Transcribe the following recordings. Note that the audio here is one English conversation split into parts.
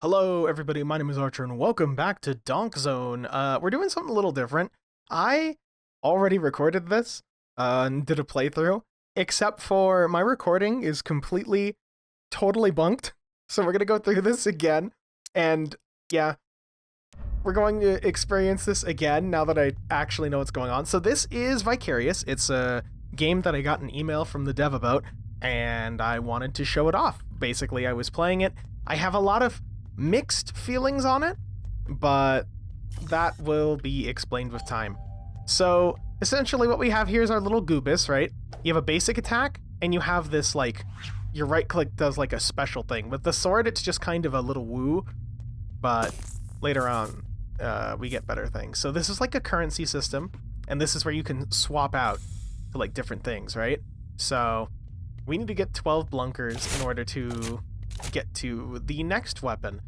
Hello, everybody. My name is Archer, and welcome back to Donk-Zone. We're doing something a little different. I already recorded this and did a playthrough, except for my recording is completely, totally bunked. So we're gonna go through this again, and yeah, we're going to experience this again now that I actually know what's going on. So this is Vicarius. It's a game that I got an email from the dev about, and I wanted to show it off. Basically, I was playing it. I have a lot of mixed feelings on it, but that will be explained with time. So essentially what we have here is our little goobus, right? You have a basic attack, and you have this, like, your right click does like a special thing. With the sword, it's just kind of a little woo, but later on, we get better things. So this is like a currency system, and this is where you can swap out to like different things, right? So we need to get 12 blunkers in order to get to the next weapon.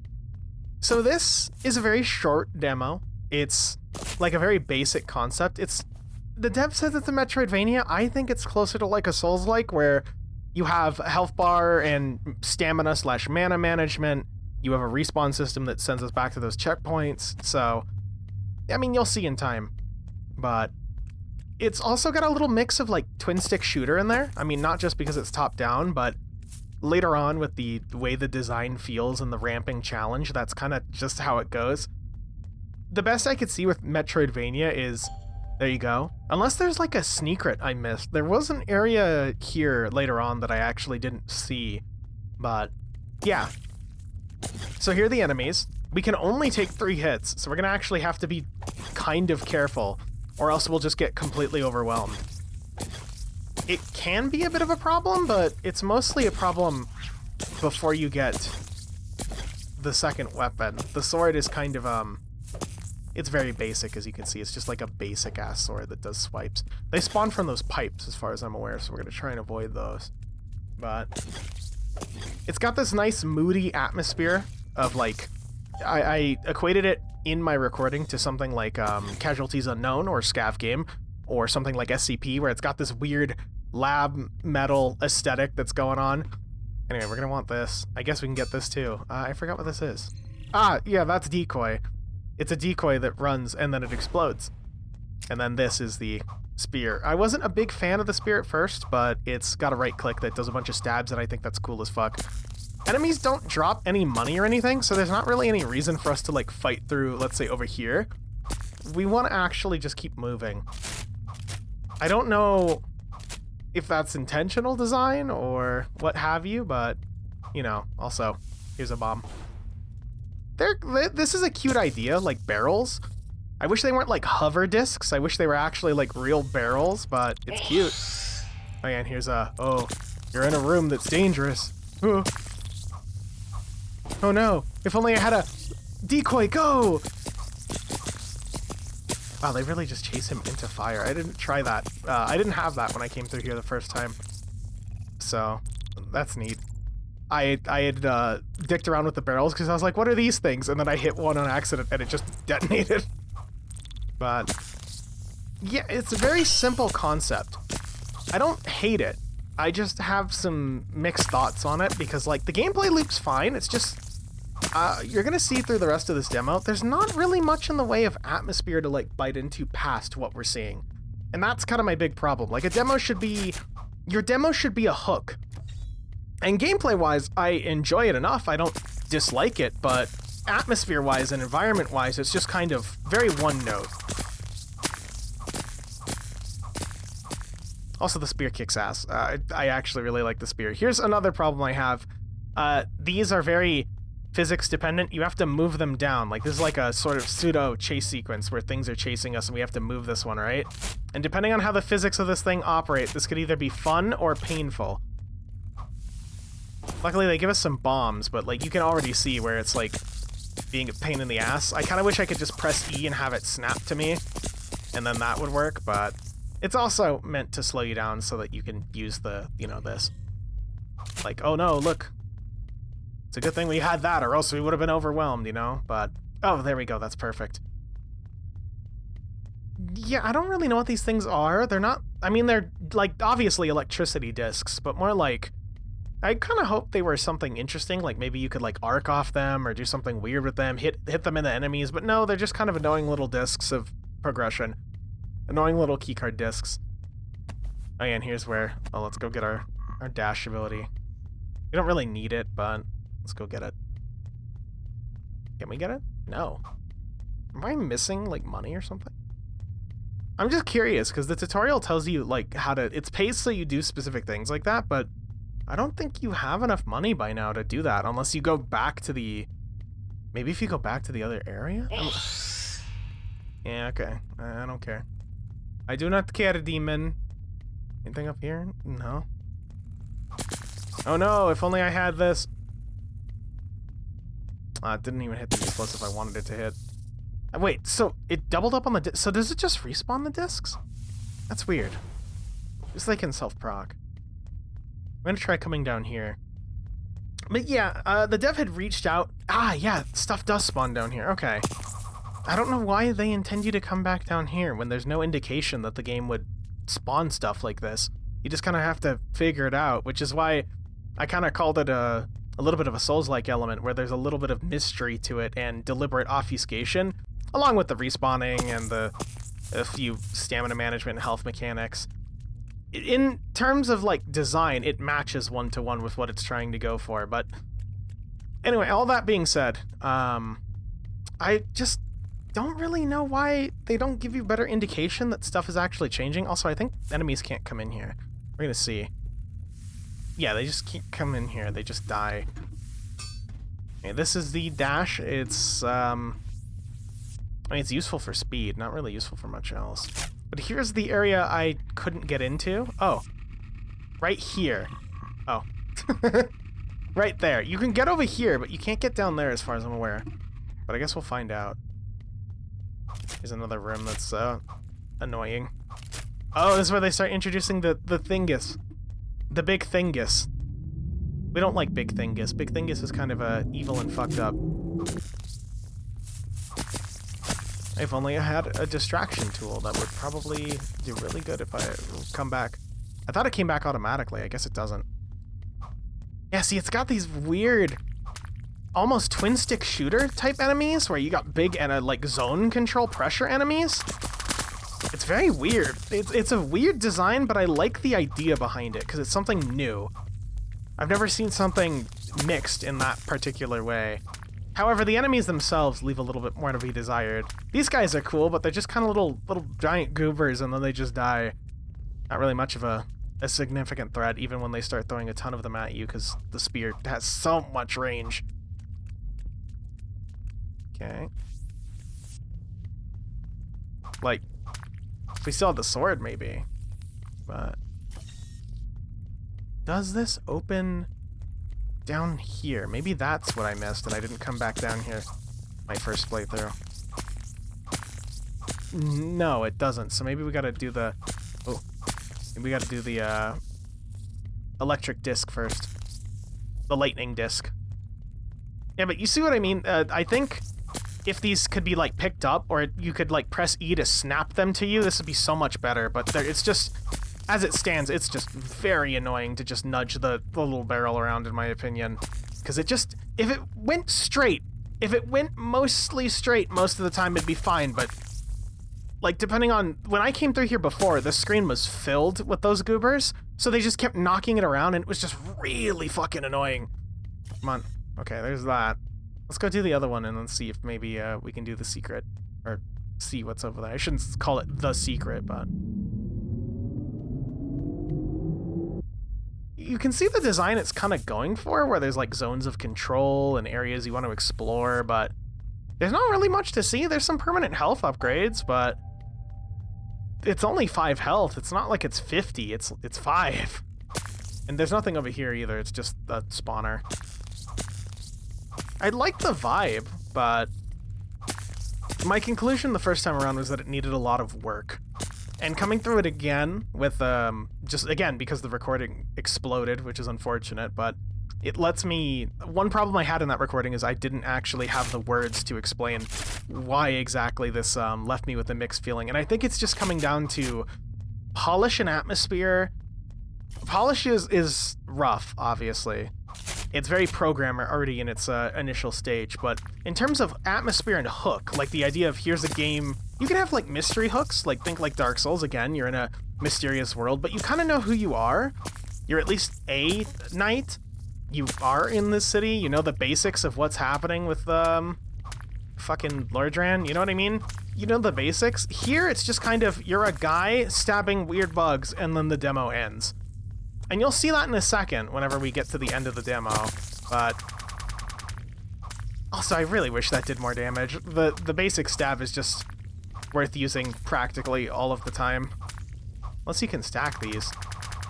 So this is a very short demo. It's like a very basic concept. The dev says it's a Metroidvania. I think it's closer to like a Souls-like, where you have a health bar and stamina / mana management. You have a respawn system that sends us back to those checkpoints. So, I mean, you'll see in time. But it's also got a little mix of like twin stick shooter in there. I mean, not just because it's top down, but later on with the way the design feels and the ramping challenge, that's kind of just how it goes. The best I could see with Metroidvania is, there you go. Unless there's like a secret I missed. There was an area here later on that I actually didn't see, but yeah. So here are the enemies. We can only take 3 hits, so we're gonna actually have to be kind of careful, or else we'll just get completely overwhelmed. It can be a bit of a problem, but it's mostly a problem before you get the second weapon. The sword is kind of, it's very basic, as you can see. It's just like a basic-ass sword that does swipes. They spawn from those pipes, as far as I'm aware, so we're going to try and avoid those. But it's got this nice moody atmosphere of, like, I equated it in my recording to something like Casualties Unknown or Scav Game, or something like SCP, where it's got this weird lab metal aesthetic that's going on. Anyway, we're gonna want this. I guess we can get this too. I forgot what this is. Ah, yeah, that's decoy. It's a decoy that runs and then it explodes. And then this is the spear. I wasn't a big fan of the spear at first, but it's got a right click that does a bunch of stabs, and I think that's cool as fuck. Enemies don't drop any money or anything, so there's not really any reason for us to like fight through, let's say, over here. We want to actually just keep moving. I don't know if that's intentional design or what have you, but, you know, also, here's a bomb. This is a cute idea, like barrels. I wish they weren't like hover discs. I wish they were actually like real barrels, but it's cute. Oh yeah, and here's oh, you're in a room that's dangerous. Oh, oh no, if only I had a decoy, go! Wow, they really just chase him into fire. I didn't try that. I didn't have that when I came through here the first time. So, that's neat. I had dicked around with the barrels because I was like, what are these things? And then I hit one on accident and it just detonated. But, yeah, it's a very simple concept. I don't hate it. I just have some mixed thoughts on it because, like, the gameplay loop's fine. It's just, you're gonna see through the rest of this demo, there's not really much in the way of atmosphere to like bite into past what we're seeing. And that's kind of my big problem. Like, your demo should be a hook. And gameplay-wise, I enjoy it enough. I don't dislike it, but atmosphere-wise and environment-wise, it's just kind of very one note. Also, the spear kicks ass. I actually really like the spear. Here's another problem I have. These are very physics dependent. You have to move them down. Like, this is like a sort of pseudo chase sequence where things are chasing us and we have to move this one, right? And depending on how the physics of this thing operate, this could either be fun or painful. Luckily, they give us some bombs, but like you can already see where it's like being a pain in the ass. I kind of wish I could just press E and have it snap to me, and then that would work, but it's also meant to slow you down so that you can use the, you know, this. Like, oh no, look. It's a good thing we had that, or else we would have been overwhelmed, you know? But, oh, there we go, that's perfect. Yeah, I don't really know what these things are. They're not, I mean, they're, like, obviously electricity discs, but more like I kind of hoped they were something interesting, like maybe you could like arc off them or do something weird with them, hit them in the enemies, but no, they're just kind of annoying little discs of progression. Annoying little keycard discs. Oh yeah, and here's where, oh, let's go get our dash ability. We don't really need it, but let's go get it. Can we get it? No. Am I missing like money or something? I'm just curious, because the tutorial tells you like how to, it's pays so you do specific things like that, but I don't think you have enough money by now to do that, unless you go back to the... Maybe if you go back to the other area? Yeah, okay. I don't care. I do not care, demon. Anything up here? No. Oh no, if only I had this. It didn't even hit the explosive I wanted it to hit. Wait, so it doubled up on the... So does it just respawn the discs? That's weird. Just like in self-proc. I'm gonna try coming down here. But yeah, the dev had reached out. Ah, yeah, stuff does spawn down here. Okay. I don't know why they intend you to come back down here when there's no indication that the game would spawn stuff like this. You just kind of have to figure it out, which is why I kind of called it a little bit of a Souls-like element, where there's a little bit of mystery to it and deliberate obfuscation, along with the respawning and a few stamina management and health mechanics. In terms of like design, it matches one-to-one with what it's trying to go for. But anyway, all that being said, I just don't really know why they don't give you better indication that stuff is actually changing. Also, I think enemies can't come in here. We're gonna see. Yeah, they just can't come in here. They just die. Okay, this is the dash. It's I mean, it's useful for speed, not really useful for much else. But here's the area I couldn't get into. Oh, right here. Oh, right there. You can get over here, but you can't get down there as far as I'm aware. But I guess we'll find out. Here's another room that's annoying. Oh, this is where they start introducing the thingus. The big thingus. We don't like big thingus. Big thingus is kind of evil and fucked up. If only I had a distraction tool, that would probably do really good if I come back. I thought it came back automatically. I guess it doesn't. Yeah, see, it's got these weird, almost twin-stick shooter type enemies, where you got big and like zone control pressure enemies. It's very weird. It's a weird design, but I like the idea behind it, because it's something new. I've never seen something mixed in that particular way. However, the enemies themselves leave a little bit more to be desired. These guys are cool, but they're just kind of little giant goobers, and then they just die. Not really much of a significant threat, even when they start throwing a ton of them at you, because the spear has so much range. Okay. Like, if we still had the sword, maybe. But does this open down here? Maybe that's what I missed, and I didn't come back down here my first playthrough. No, it doesn't. So maybe we gotta do the... Oh. Maybe we gotta do the, electric disc first. The lightning disc. Yeah, but you see what I mean? I think if these could be, like, picked up, or you could, like, press E to snap them to you, this would be so much better. But it's just... As it stands, it's just very annoying to just nudge the little barrel around, in my opinion. Because it just... If it went straight, if it went mostly straight most of the time, it'd be fine, but... Like, depending on... When I came through here before, the screen was filled with those goobers, so they just kept knocking it around, and it was just really fucking annoying. Come on. Okay, there's that. Let's go do the other one, and then see if maybe we can do the secret. Or see what's over there. I shouldn't call it the secret, but... You can see the design it's kind of going for, where there's like zones of control and areas you want to explore, but there's not really much to see. There's some permanent health upgrades, but it's only 5 health. It's not like it's 50, it's 5. And there's nothing over here either, it's just the spawner. I like the vibe, but my conclusion the first time around was that it needed a lot of work. And coming through it again with, just again, because the recording exploded, which is unfortunate, but it lets me... One problem I had in that recording is I didn't actually have the words to explain why exactly this left me with a mixed feeling. And I think it's just coming down to polish and atmosphere Polish is rough, obviously. It's very programmer already in its initial stage, but in terms of atmosphere and hook, like the idea of here's a game, you can have like mystery hooks, like think like Dark Souls, again, you're in a mysterious world, but you kind of know who you are. You're at least a knight. You are in this city, you know the basics of what's happening with fucking Lordran, you know what I mean? You know the basics. Here it's just kind of, you're a guy stabbing weird bugs and then the demo ends. And you'll see that in a second whenever we get to the end of the demo, but also I really wish that did more damage. The basic stab is just worth using practically all of the time. Unless you can stack these.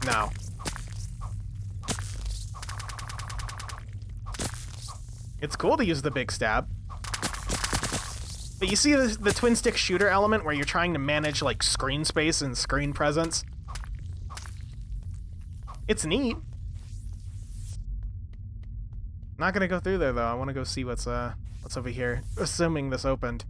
No. It's cool to use the big stab. But you see the twin stick shooter element where you're trying to manage like screen space and screen presence? It's neat. Not gonna go through there though. I want to go see what's over here. Assuming this opened.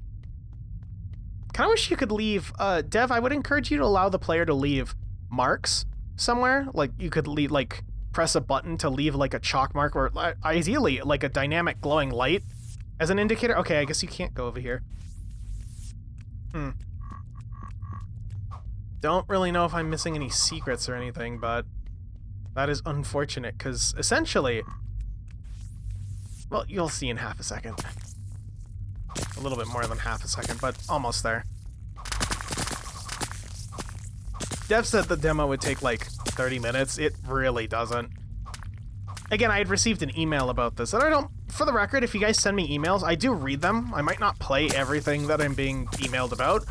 Kind of wish you could leave. Dev, I would encourage you to allow the player to leave marks somewhere. Like you could leave, like press a button to leave like a chalk mark, or ideally like a dynamic glowing light as an indicator. Okay, I guess you can't go over here. Don't really know if I'm missing any secrets or anything, but that is unfortunate, because essentially, well, you'll see in half a second. A little bit more than half a second, but almost there. Dev said the demo would take like 30 minutes. It really doesn't. Again, I had received an email about this, and I don't, for the record, if you guys send me emails, I do read them. I might not play everything that I'm being emailed about,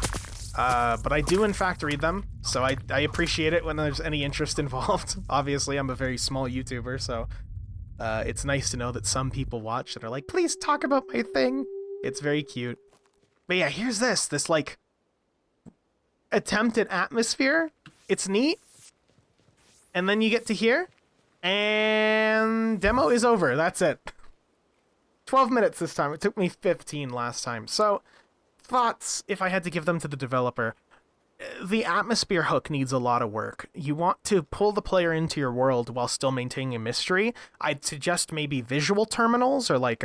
but I do in fact read them, so I appreciate it when there's any interest involved. Obviously, I'm a very small YouTuber, so it's nice to know that some people watch and are like, please talk about my thing. It's very cute. But yeah, here's this like attempt at atmosphere. It's neat. And then you get to here, and demo is over. That's it. 12 minutes this time. It took me 15 last time. So, thoughts, if I had to give them to the developer. The atmosphere hook needs a lot of work. You want to pull the player into your world while still maintaining a mystery. I'd suggest maybe visual terminals, or like,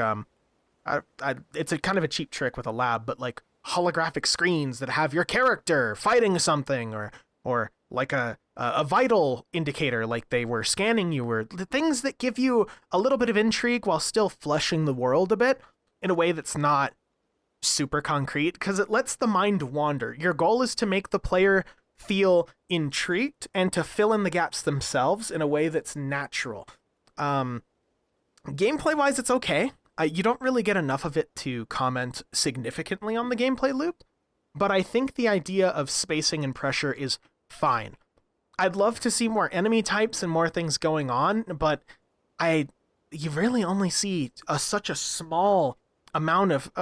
it's a kind of a cheap trick with a lab, but like holographic screens that have your character fighting something, or like a vital indicator, like they were scanning you, or the things that give you a little bit of intrigue while still fleshing the world a bit in a way that's not super concrete, because it lets the mind wander. Your goal is to make the player feel intrigued and to fill in the gaps themselves in a way that's natural. Gameplay wise, it's okay. You don't really get enough of it to comment significantly on the gameplay loop, but I think the idea of spacing and pressure is fine. I'd love to see more enemy types and more things going on, but you really only see such a small amount of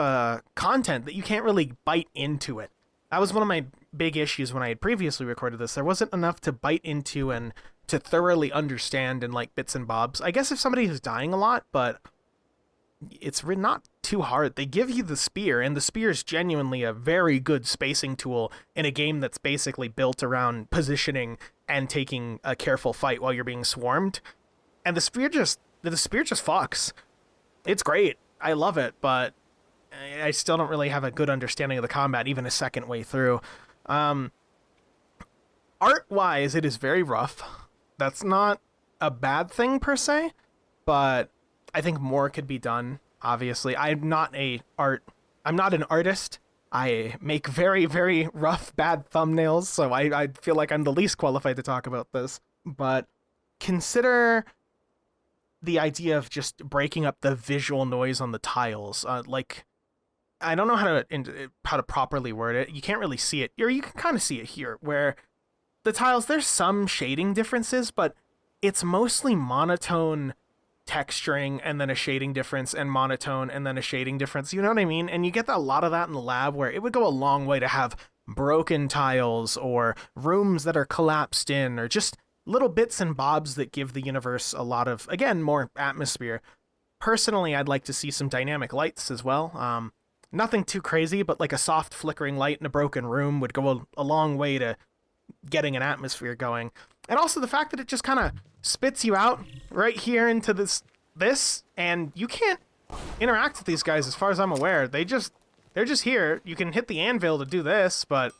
content that you can't really bite into it. That was one of my big issues when I had previously recorded this. There wasn't enough to bite into and to thoroughly understand in like bits and bobs. I guess if somebody is dying a lot, but it's not too hard. They give you the spear, and the spear is genuinely a very good spacing tool in a game that's basically built around positioning and taking a careful fight while you're being swarmed. And the spear just fucks. It's great. I love it, but I still don't really have a good understanding of the combat even a second way through. Art-wise, it is very rough. That's not a bad thing per se, but I think more could be done, obviously. I'm not an artist. I make very, very rough, bad thumbnails, so I feel like I'm the least qualified to talk about this. But consider the idea of just breaking up the visual noise on the tiles. Like, I don't know how to properly word it. You can't really see it, or you can kind of see it here, where the tiles, there's some shading differences, but it's mostly monotone texturing and then a shading difference, and monotone and then a shading difference. You know what I mean? And you get a lot of that in the lab, where it would go a long way to have broken tiles or rooms that are collapsed in, or just little bits and bobs that give the universe a lot of, again, more atmosphere. Personally, I'd like to see some dynamic lights as well. Nothing too crazy, but like a soft flickering light in a broken room would go a long way to getting an atmosphere going. And also the fact that it just kind of spits you out right here into this, and you can't interact with these guys as far as I'm aware. They're just here. You can hit the anvil to do this, but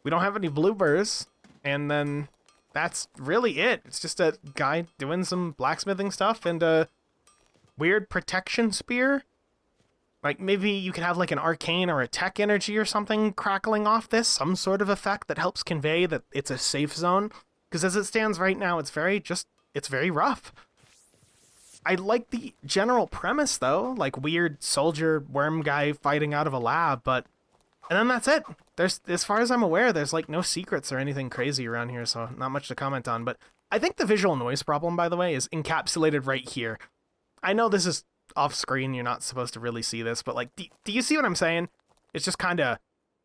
we don't have any bloopers. And then that's really it. It's just a guy doing some blacksmithing stuff and a weird protection spear. Like, maybe you could have, like, an arcane or a tech energy or something crackling off this. Some sort of effect that helps convey that it's a safe zone. Because as it stands right now, it's very rough. I like the general premise, though. Like, weird soldier worm guy fighting out of a lab, but... And then that's it. There's, as far as I'm aware, there's, like, no secrets or anything crazy around here, so not much to comment on. But I think the visual noise problem, by the way, is encapsulated right here. I know this is off screen, you're not supposed to really see this, but like, do you see what I'm saying? It's just kind of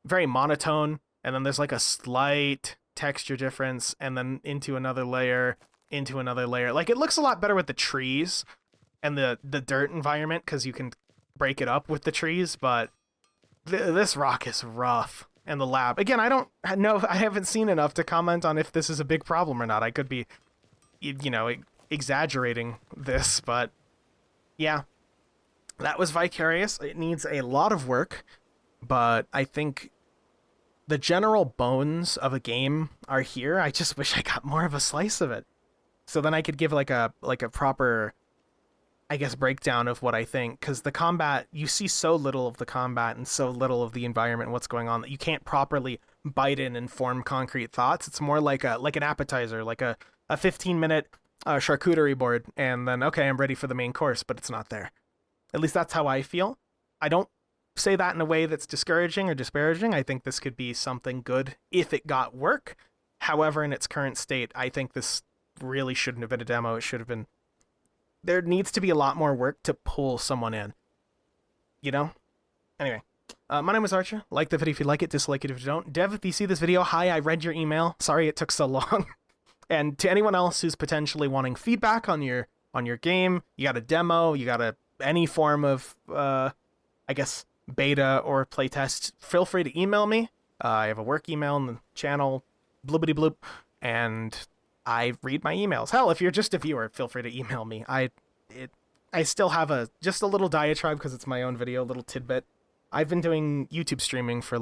very monotone, and then there's like a slight texture difference, and then into another layer. Like, it looks a lot better with the trees and the dirt environment, because you can break it up with the trees, but this rock is rough. And the lab, again, I don't know, I haven't seen enough to comment on if this is a big problem or not. I could be, you know, exaggerating this, but yeah. That was Vicarius. It needs a lot of work, but I think the general bones of a game are here. I just wish I got more of a slice of it. So then I could give like a proper, I guess, breakdown of what I think, because the combat, you see so little of the combat and so little of the environment and what's going on that you can't properly bite in and form concrete thoughts. It's more like an appetizer, like a 15-minute charcuterie board, and then, okay, I'm ready for the main course, but it's not there. At least that's how I feel. I don't say that in a way that's discouraging or disparaging. I think this could be something good if it got work. However, in its current state, I think this really shouldn't have been a demo. It should have been... There needs to be a lot more work to pull someone in. You know? Anyway. My name is Archer. Like the video if you like it, dislike it if you don't. Dev, if you see this video, hi, I read your email. Sorry it took so long. And to anyone else who's potentially wanting feedback on your game, you got a demo, you got any form of, I guess, beta or playtest, feel free to email me. I have a work email in the channel, bloopity bloop, and I read my emails. Hell, if you're just a viewer, feel free to email me. I still have just a little diatribe because it's my own video, a little tidbit. I've been doing YouTube streaming for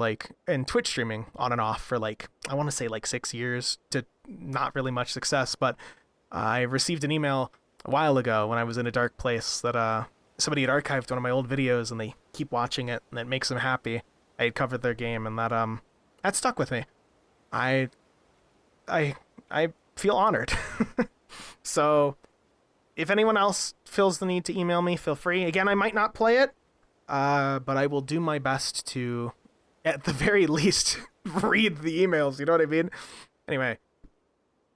and Twitch streaming on and off for I want to say 6 years to not really much success, but I received an email a while ago when I was in a dark place that somebody had archived one of my old videos and they keep watching it and it makes them happy. I had covered their game and that stuck with me. I feel honored. So if anyone else feels the need to email me, feel free. Again, I might not play it, but I will do my best to, at the very least, read the emails, you know what I mean? Anyway,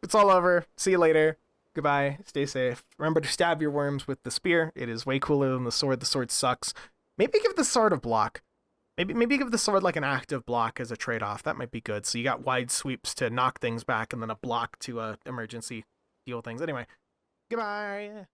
it's all over. See you later. Goodbye. Stay safe. Remember to stab your worms with the spear. It is way cooler than the sword. The sword sucks. Maybe give the sword a block. Maybe give the sword an active block as a trade-off. That might be good. So you got wide sweeps to knock things back and then a block to emergency deal things. Anyway, goodbye.